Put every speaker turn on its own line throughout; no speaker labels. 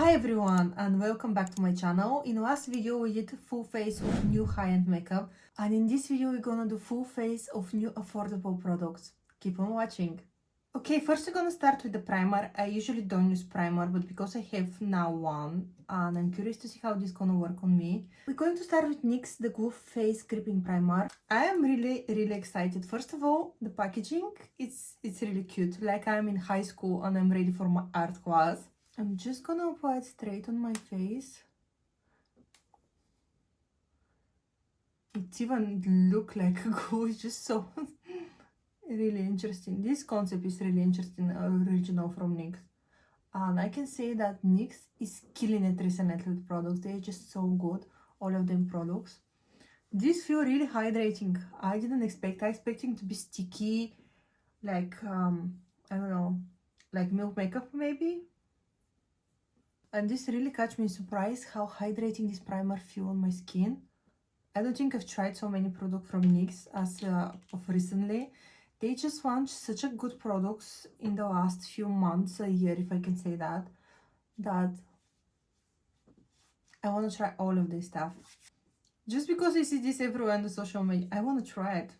Hi everyone and welcome back to my channel. In last video we did full face of new high-end makeup, and in this video we're gonna do full face of new affordable products. Keep on watching. Okay, first we're gonna start with the primer. I usually don't use primer, but because I have now one and I'm curious to see how this is gonna work on me, we're going to start with NYX the Glue Face Gripping Primer. I am really excited. First of all, the packaging, it's really cute, like I'm in high school and I'm ready for my art class. I'm just gonna apply it straight on my face. It even look like glue. It's just so really interesting. This concept is really interesting, original from NYX. And I can say that NYX is killing it recently with products. They're just so good, all of them products. These feel really hydrating. I didn't expect. I expecting to be sticky, like I don't know, like milk makeup maybe. And this really catch me surprise how hydrating this primer feel on my skin. I don't think I've tried so many products from NYX as of recently. They just launched such a good products in the last few months, a year if I can say that I want to try all of this stuff. Just because I see this everywhere on the social media, I want to try it.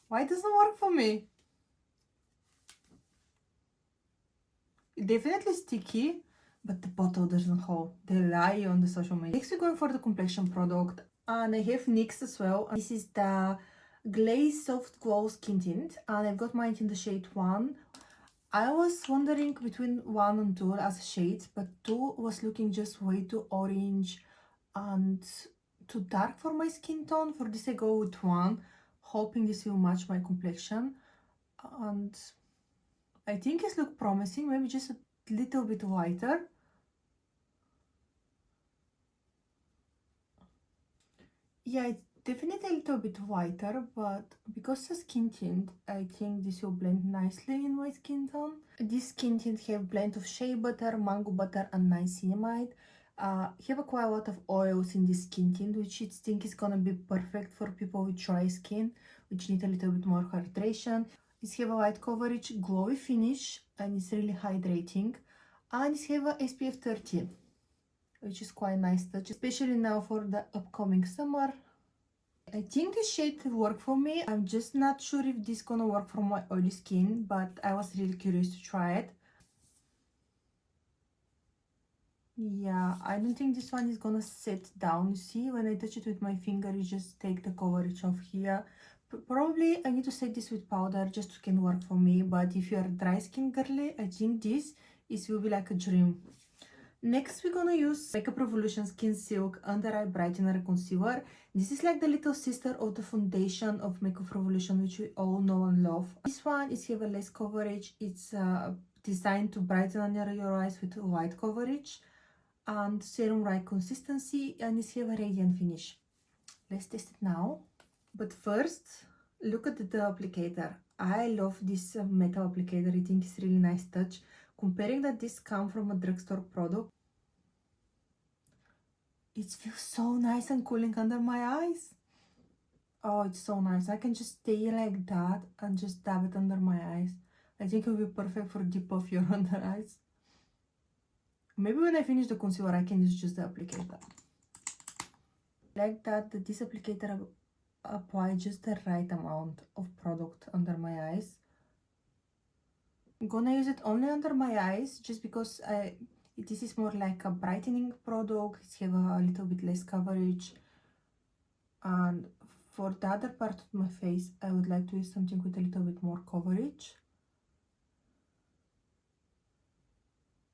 Why it doesn't work for me? Definitely sticky, but the bottle doesn't hold. They lie on the social media. Next we're going for the complexion product, and I have NYX as well. This is the Glaze Soft Glow Skin Tint, and I've got mine in the shade 1. I was wondering between 1 and 2 as shades, but 2 was looking just way too orange and too dark for my skin tone. For this I go with 1, hoping this will match my complexion. And I think it looks promising, maybe just a little bit whiter. Yeah, it's definitely a little bit whiter, but because it's a skin tint, I think this will blend nicely in my skin tone. This skin tint have blend of shea butter, mango butter and niacinamide. Have quite a lot of oils in this skin tint, which I think is gonna be perfect for people with dry skin, which need a little bit more hydration. It have a light coverage, glowy finish, and it's really hydrating. And it have a SPF 30, which is quite nice touch, especially now for the upcoming summer. I think this shade will work for me. I'm just not sure if this gonna work for my oily skin, but I was really curious to try it. Yeah, I don't think this one is gonna set down. You see, when I touch it with my finger, you just take the coverage off here. Probably I need to set this with powder just to can work for me, but if you are dry skin girly, I think this will be like a dream. Next we're gonna use Makeup Revolution Skin Silk Under Eye Brightener Concealer. This is like the little sister of the foundation of Makeup Revolution, which we all know and love. This one is have a less coverage. It's designed to brighten under your eyes with light coverage and serum right consistency, and it's have a radiant finish. Let's test it now. But first, look at the applicator. I love this metal applicator. I think it's really nice touch. Comparing that this comes from a drugstore product, it feels so nice and cooling under my eyes. Oh, it's so nice. I can just stay like that and just dab it under my eyes. I think it will be perfect for deep off your under eyes. Maybe when I finish the concealer, I can use just the applicator. Like that, this applicator apply just the right amount of product under my eyes. I'm gonna use it only under my eyes just because this is more like a brightening product. It's have a little bit less coverage, and for the other part of my face I would like to use something with a little bit more coverage.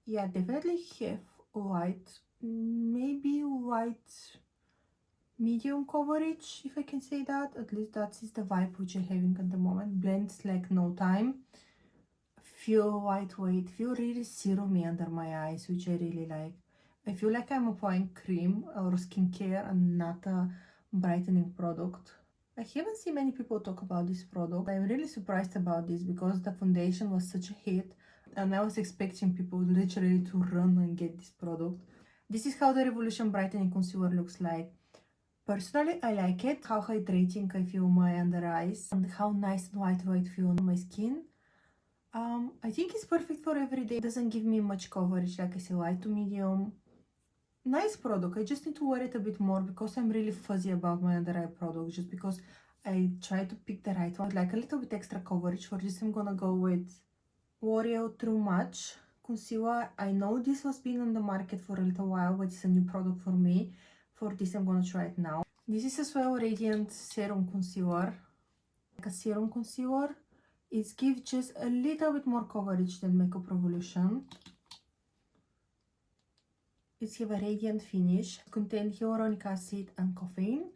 Yeah, definitely have white, maybe white medium coverage, if I can say that. At least that is the vibe which I'm having at the moment. Blends like no time. Feel lightweight, feel really serumy under my eyes, which I really like. I feel like I'm applying cream or skincare and not a brightening product. I haven't seen many people talk about this product. I'm really surprised about this because the foundation was such a hit, and I was expecting people literally to run and get this product. This is how the Revolution Brightening Concealer looks like. Personally, I like it, how hydrating I feel my under eyes and how nice and lightweight feel on my skin. I think it's perfect for every day. It doesn't give me much coverage, like I say, light to medium. Nice product. I just need to wear it a bit more because I'm really fuzzy about my under eye product, just because I try to pick the right one. Like a little bit extra coverage. For this I'm gonna go with L'Oreal True Match concealer. I know this was been on the market for a little while, but it's a new product for me. For this I'm gonna try it now. This is as well Radiant Serum Concealer. Like a serum concealer. It gives just a little bit more coverage than Makeup Revolution. It's have a radiant finish. It contains hyaluronic acid and caffeine.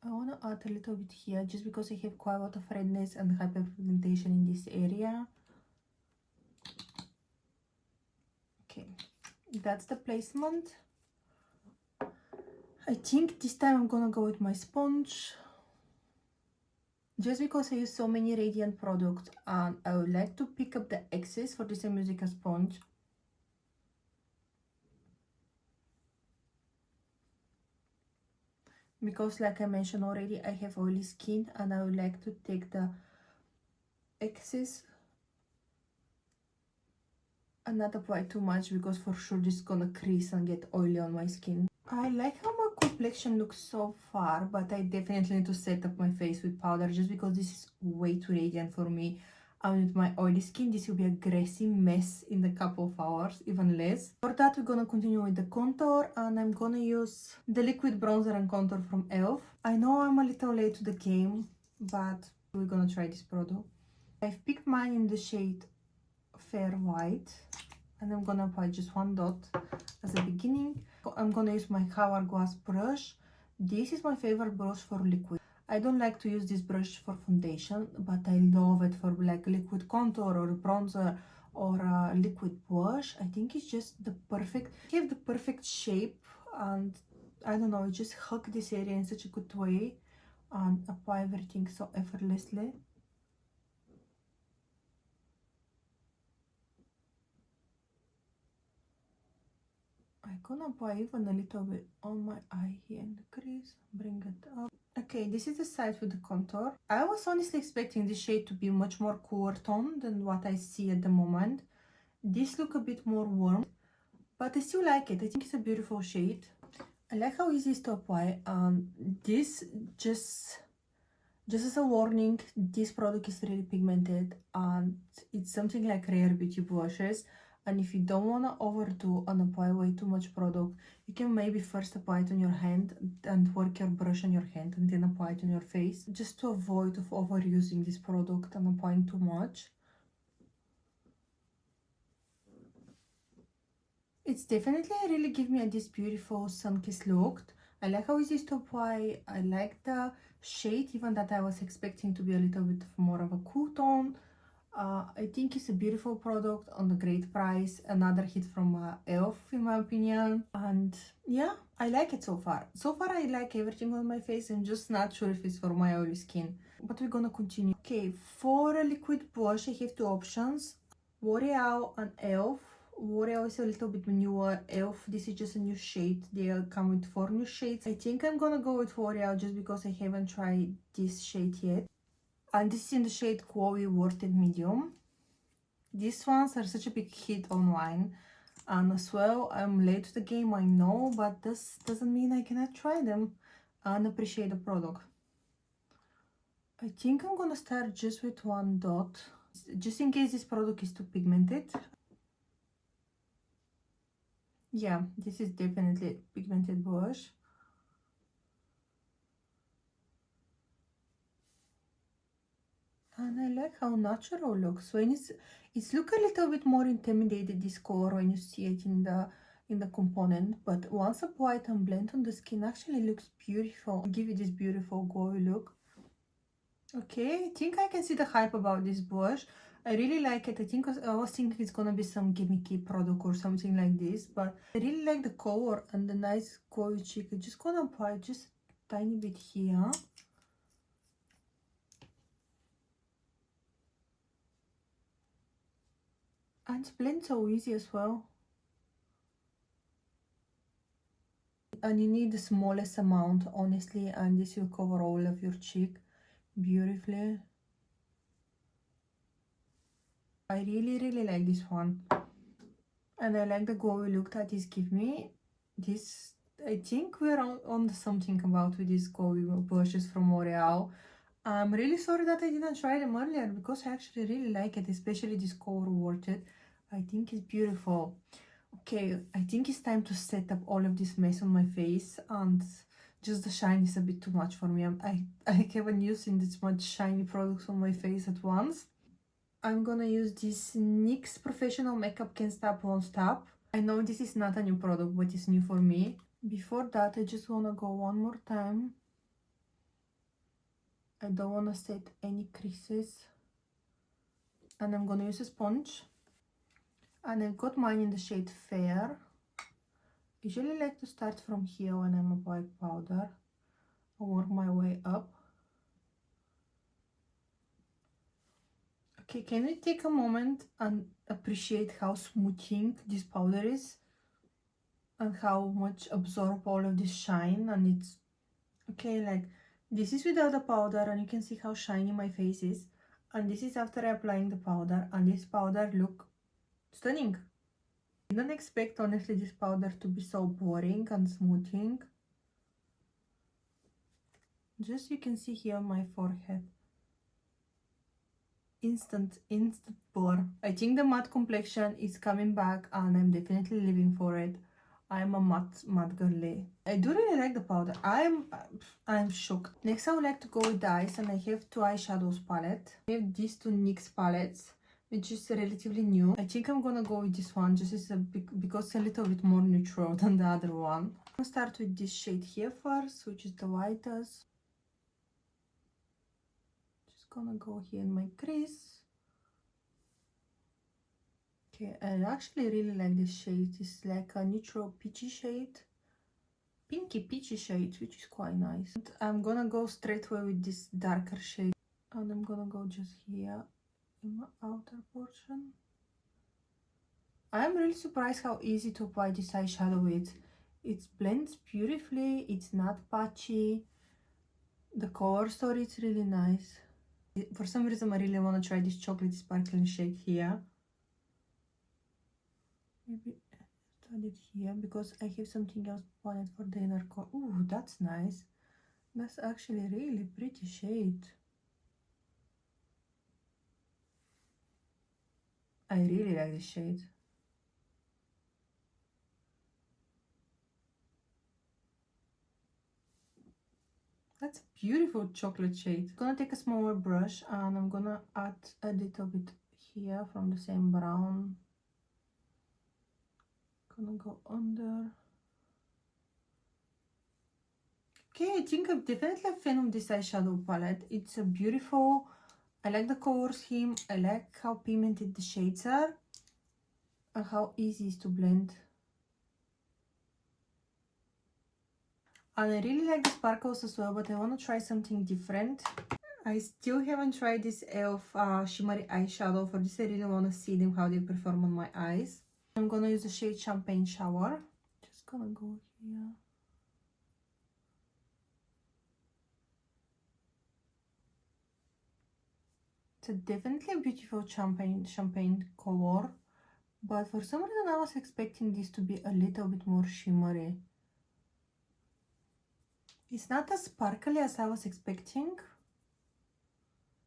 I want to add a little bit here just because I have quite a lot of redness and hyperpigmentation in this area. Okay, that's the placement. I think this time I'm gonna go with my sponge. Just because I use so many Radiant products and I would like to pick up the excess, for this I'm using a sponge. Because like I mentioned already, I have oily skin and I would like to take the excess and not apply too much, because for sure this is gonna crease and get oily on my skin. I like how my complexion looks so far, but I definitely need to set up my face with powder just because this is way too radiant for me. And with my oily skin, this will be a greasy mess in a couple of hours, even less. For that, we're gonna continue with the contour, and I'm gonna use the liquid bronzer and contour from e.l.f. I know I'm a little late to the game, but we're gonna try this product. I've picked mine in the shade Fair White, and I'm gonna apply just one dot as a beginning. I'm gonna use my hourglass brush. This is my favorite brush for liquid. I don't like to use this brush for foundation, but I love it for like liquid contour or bronzer or liquid blush. I think it's just the perfect, have the perfect shape, and I don't know, it just hug this area in such a good way and apply everything so effortlessly. I'm gonna apply even a little bit on my eye here in the crease, bring it up. Okay, this is the side with the contour. I was honestly expecting this shade to be much more cooler tone than what I see at the moment. This look a bit more warm, but I still like it. I think it's a beautiful shade. I like how easy it is to apply. This just as a warning, this product is really pigmented and it's something like rare beauty blushes. And if you don't want to overdo and apply way too much product, you can maybe first apply it on your hand and work your brush on your hand and then apply it on your face, just to avoid of overusing this product and applying too much. It's definitely really give me this beautiful sun-kissed look. I like how easy it is to apply. I like the shade, even that I was expecting to be a little bit more of a cool tone. I think it's a beautiful product on a great price. Another hit from e.l.f. in my opinion. And yeah, I like it so far. So far I like everything on my face. I'm just not sure if it's for my oily skin. But we're gonna continue. Okay, for a liquid blush I have two options. L'Oreal and e.l.f. L'Oreal is a little bit newer. e.l.f. this is just a new shade. They come with 4 new shades. I think I'm gonna go with L'Oreal just because I haven't tried this shade yet. And this is in the shade Chloe Worth Medium. These ones are such a big hit online. And as well, I'm late to the game, I know, but this doesn't mean I cannot try them and appreciate the product. I think I'm gonna start just with one dot, just in case this product is too pigmented. Yeah, this is definitely a pigmented blush. And I like how natural it looks. When it's look a little bit more intimidated, this color, when you see it in the component, but once applied and blend on the skin, actually looks beautiful. Give you this beautiful glowy look. Okay, I think I can see the hype about this blush. I really like it. I was thinking it's gonna be some gimmicky product or something like this, but I really like the color and the nice glowy cheek. I'm just gonna apply just a tiny bit here. And it's blend so easy as well. And you need the smallest amount, honestly, and this will cover all of your cheek beautifully. I really like this one. And I like the glowy look that this gives me. This, I think we're on something about with these glowy blushes from L'Oreal. I'm really sorry that I didn't try them earlier because I actually really like it, especially this color Watered. I think it's beautiful. Okay, I think it's time to set up all of this mess on my face, and just the shine is a bit too much for me. I haven't used this much shiny products on my face at once. I'm gonna use this NYX Professional Makeup Can't Stop Won't Stop. I know this is not a new product, but it's new for me. Before that, I just wanna go one more time. I don't wanna set any creases. And I'm gonna use a sponge. And I've got mine in the shade Fair. I usually like to start from here when I'm applying powder. I'll work my way up. Okay, can we take a moment and appreciate how smoothing this powder is? And how much absorb all of this shine, and it's okay, like this is without the powder and you can see how shiny my face is, and this is after applying the powder, and this powder look stunning. I didn't expect honestly this powder to be so boring and smoothing. Just you can see here on my forehead, instant blur. I think the matte complexion is coming back and I'm definitely living for it. I'm a matte girly. I do really like the powder. I'm shocked. Next I would like to go with the eyes, and I have two eyeshadows palette. I have these two NYX palettes, which is relatively new. I think I'm gonna go with this one just as because it's a little bit more neutral than the other one. I'm gonna start with this shade here first, which is the lightest. Just gonna go here in my crease. Okay, I actually really like this shade. It's like a neutral peachy shade. Pinky peachy shade, which is quite nice. And I'm gonna go straight away with this darker shade. And I'm gonna go just here in my outer portion. I'm really surprised how easy to apply this eyeshadow with. It blends beautifully, it's not patchy. The color story is really nice. For some reason I really want to try this chocolate sparkling shade here. Maybe add it here because I have something else planned for the inner corner. Ooh, that's nice. That's actually a really pretty shade. I really like this shade. That's a beautiful chocolate shade. I'm gonna take a smaller brush and I'm gonna add a little bit here from the same brown. Gonna go under. Okay, I think I'm definitely a fan of this eyeshadow palette. It's a beautiful. I like the color scheme. I like how pigmented the shades are and how easy it is to blend. And I really like the sparkles as well, but I want to try something different. I still haven't tried this e.l.f. Shimmery eyeshadow. For this I really want to see them, how they perform on my eyes. I'm gonna use the shade Champagne Shower. Just gonna go here. It's definitely a beautiful champagne color, but for some reason I was expecting this to be a little bit more shimmery. It's not as sparkly as I was expecting.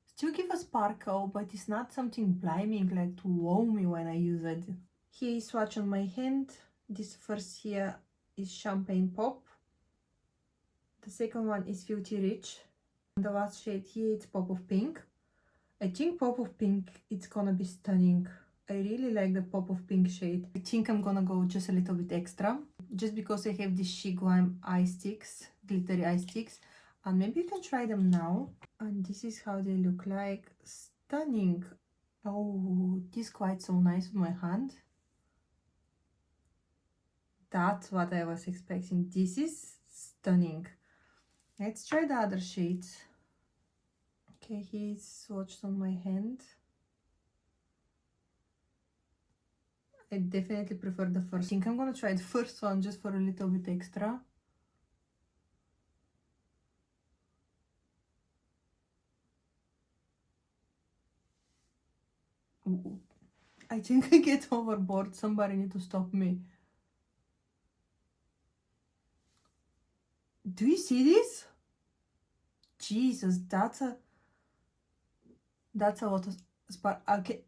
Still give a sparkle, but it's not something blinding like to wow me when I use it. Here is swatch on my hand. This first here is Champagne Pop. The second one is Filthy Rich. And the last shade here is Pop of Pink. I think Pop of Pink, it's gonna be stunning. I really like the Pop of Pink shade. I think I'm gonna go just a little bit extra, just because I have these She Glam eye sticks, glittery eye sticks, and maybe you can try them now. And this is how they look like. Stunning. Oh, this is quite so nice on my hand. That's what I was expecting. This is stunning. Let's try the other shades. Okay, he's swatched on my hand. I definitely prefer the first. I think I'm gonna try the first one just for a little bit extra. Ooh, I think I get overboard. Somebody need to stop me. Do you see this? Jesus, that's a lot of spark. Okay.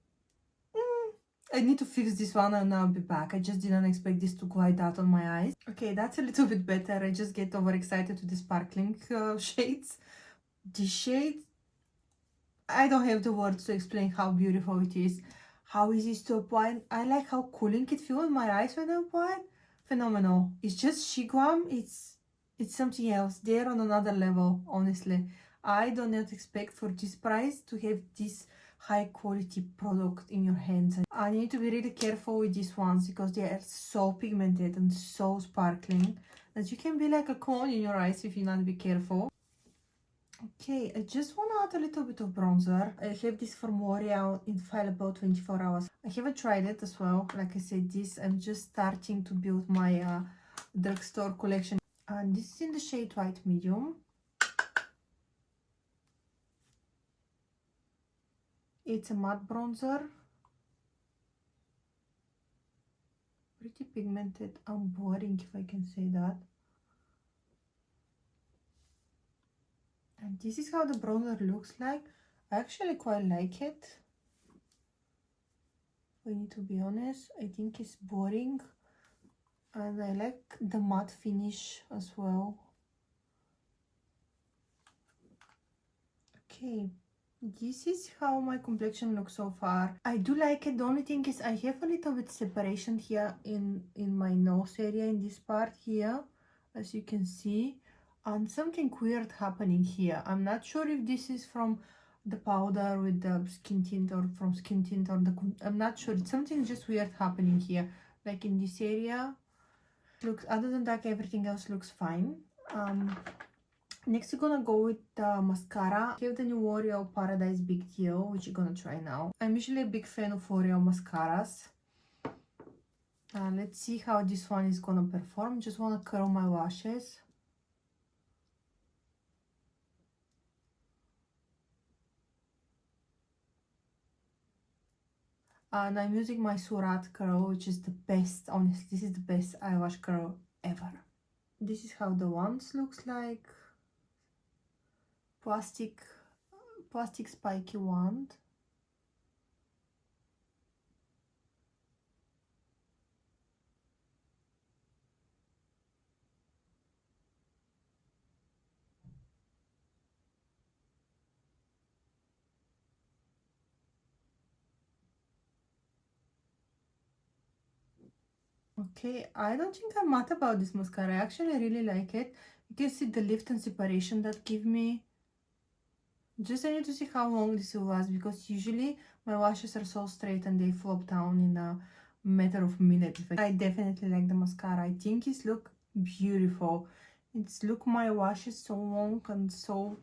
I need to fix this one and I'll be back. I just didn't expect this to glide out on my eyes. Okay, that's a little bit better. I just get overexcited with the sparkling shades. This shade, I don't have the words to explain how beautiful it is. How easy it is to apply. I like how cooling it feels in my eyes when I apply it. Phenomenal. It's just shigwam. It's something else. They're on another level, honestly. I do not expect for this price to have this high quality product in your hands. I need to be really careful with these ones because they are so pigmented and so sparkling that you can be like a clone in your eyes if you not be careful. Okay, I just want to add a little bit of bronzer. I have this from L'Oreal Infallible 24 Hours. I haven't tried it as well. Like I said, I'm just starting to build my drugstore collection. And this is in the shade White Medium. It's a matte bronzer. Pretty pigmented and boring, if I can say that. And this is how the bronzer looks like. I actually quite like it. I need to be honest. I think it's boring. And I like the matte finish as well. Okay. This is how my complexion looks so far. I do like it. The only thing is I have a little bit separation here in my nose area, in this part here, as you can see, and something weird happening here. I'm not sure if this is from the powder with the skin tint or from skin tint or I'm not sure. It's something just weird happening here, like in this area. Looks, other than that, everything else looks fine. Next, we're gonna go with the mascara. I have the new L'Oreal Paradise Big Deal, which you're gonna try now. I'm usually a big fan of L'Oreal mascaras. Let's see how this one is gonna perform. Just wanna curl my lashes. And I'm using my Surat curl, which is the best, honestly, this is the best eyelash curl ever. This is how the wand looks like. Plastic spiky wand. Okay, I don't think I'm mad about this mascara. I actually really like it. You can see the lift and separation that give me. Just I need to see how long this will last, because usually my lashes are so straight and they flop down in a matter of minutes. I definitely like the mascara. I think it's look beautiful. It's look my lashes so long and so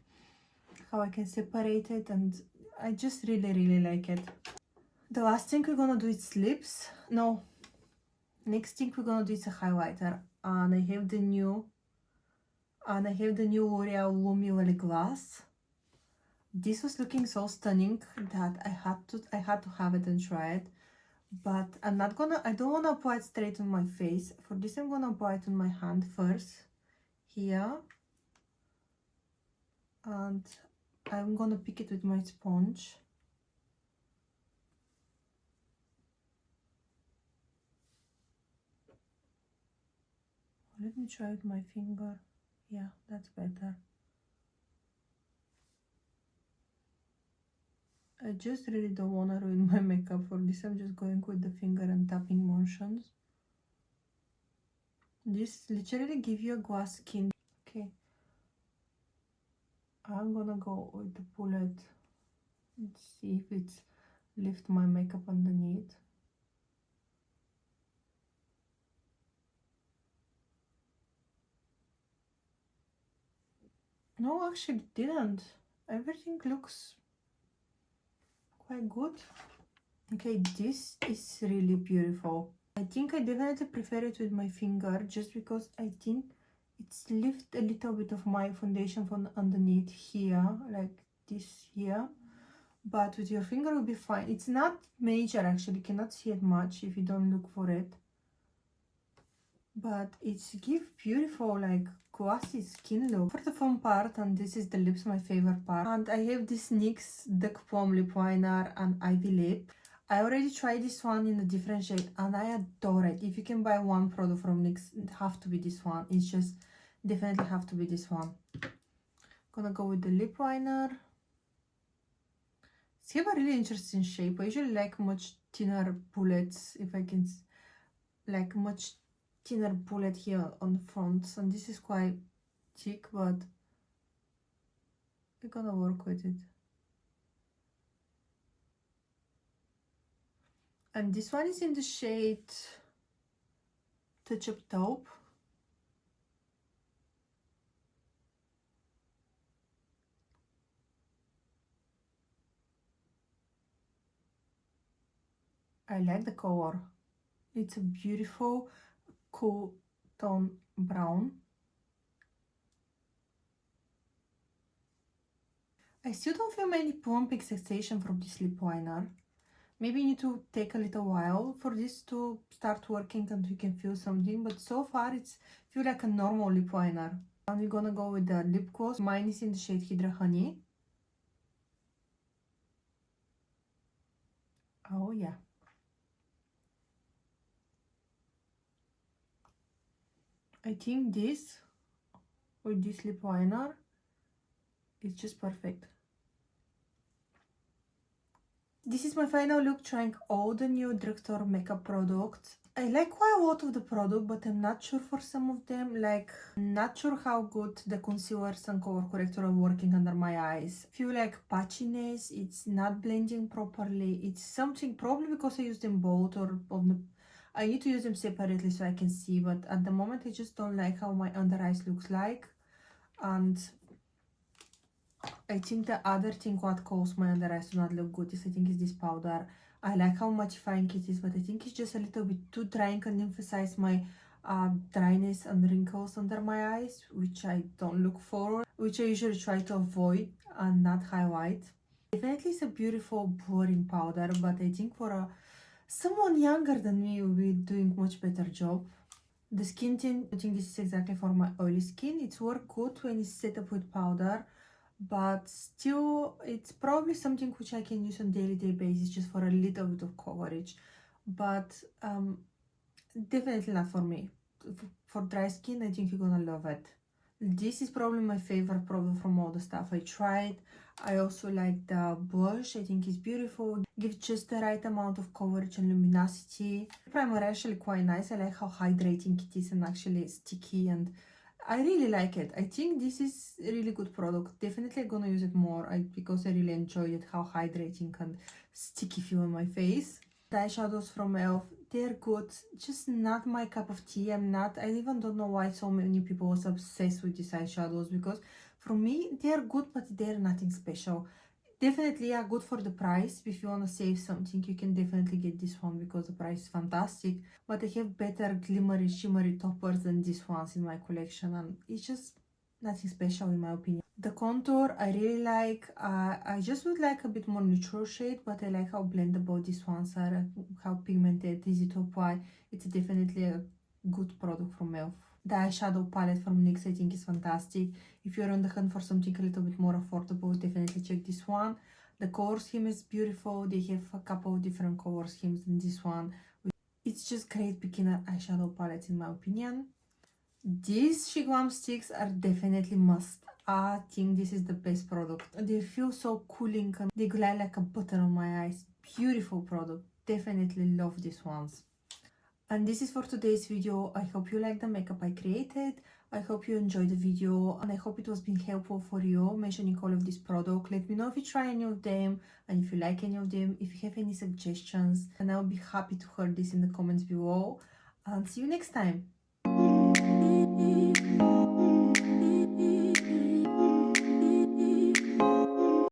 how I can separate it, and I just really like it. The last thing we're gonna do is lips. No, next thing we're gonna do is a highlighter, and I have the new L'Oreal Lumi Glass. This was looking so stunning that I had to have it and try it. But I don't wanna apply it straight on my face. For this I'm gonna apply it on my hand first, here. And I'm gonna pick it with my sponge. Let me try with my finger. Yeah, that's better. I just really don't want to ruin my makeup. For this I'm just going with the finger and tapping motions. This literally gives you a glass skin. Okay, I'm gonna go with the bullet and see if it's lift my makeup underneath. No, actually it didn't. Everything looks quite good. Okay, this is really beautiful. I think I definitely prefer it with my finger, just because I think it's lift a little bit of my foundation from underneath here, like this here. but with your finger will be fine. It's not major actually, you cannot see it much if you don't look for it, but it's give beautiful like glossy skin look. For the fun part, and this is the lips, my favorite part, and I have this NYX Duck Plum lip liner and Ivy lip. I already tried this one in a different shade and I adore it. If you can buy one product from NYX, it have to be this one. It's just definitely have to be this one. Gonna go with the lip liner. It's have a really interesting shape. I usually like much thinner bullets, if I can, like much thinner bullet here on the front, and this is quite thick, but we're gonna work with it. And this one is in the shade Touch Up Taupe. I like the color. It's a beautiful cool tone brown. I still don't feel any plumping sensation from this lip liner. Maybe you need to take a little while for this to start working and you can feel something, but so far it's feel like a normal lip liner. And we're gonna go with the lip gloss. Mine is in the shade Hydra Honey. Oh yeah. I think this, with this lip liner, is just perfect. This is my final look, trying all the new drugstore makeup products. I like quite a lot of the product, but I'm not sure for some of them. Like, not sure how good the concealers and color corrector are working under my eyes. Feel like patchiness, it's not blending properly. It's something, probably because I use them both, or on the, I need to use them separately so I can see, but at the moment I just don't like how my under eyes looks like. And I think the other thing what caused my under eyes to not look good is, I think, is this powder. I like how mattifying it is, but I think it's just a little bit too dry and can emphasize my dryness and wrinkles under my eyes, which I don't look for, which I usually try to avoid and not highlight. Definitely it's a beautiful blurring powder, but I think for someone younger than me will be doing much better job. The skin tint, I think this is exactly for my oily skin. It's work good when it's set up with powder, but still it's probably something which I can use on daily basis just for a little bit of coverage, but definitely not for me. For dry skin, I think you're gonna love it. This is probably my favorite product from all the stuff I tried. I also like the blush. I think it's beautiful. Gives just the right amount of coverage and luminosity. Primer actually quite nice. I like how hydrating it is and actually sticky, and I really like it. I think this is a really good product. Definitely gonna use it more because I really enjoyed it, how hydrating and sticky feel on my face. The eyeshadows from e.l.f, they're good, just not my cup of tea. I even don't know why so many people was obsessed with these eyeshadows, because for me they're good, but they're nothing special. Definitely are good for the price. If you want to save something, you can definitely get this one because the price is fantastic, but I have better glimmery shimmery toppers than these ones in my collection, and it's just nothing special in my opinion. The contour I really like. I just would like a bit more neutral shade, but I like how blendable these ones are, how pigmented, easy to apply. It's definitely a good product from e.l.f. The eyeshadow palette from NYX I think is fantastic. If you're on the hunt for something a little bit more affordable, definitely check this one. The color scheme is beautiful. They have a couple of different color schemes than this one. It's just great beginner eyeshadow palette in my opinion. These Shiglam sticks are definitely must. I think this is the best product. They feel so cooling and they glide like a butter on my eyes. Beautiful product. Definitely love these ones. And this is for today's video. I hope you like the makeup I created. I hope you enjoyed the video, and I hope it was being helpful for you mentioning all of this product. Let me know if you try any of them and if you like any of them, if you have any suggestions, and I'll be happy to hear this in the comments below. And see you next time.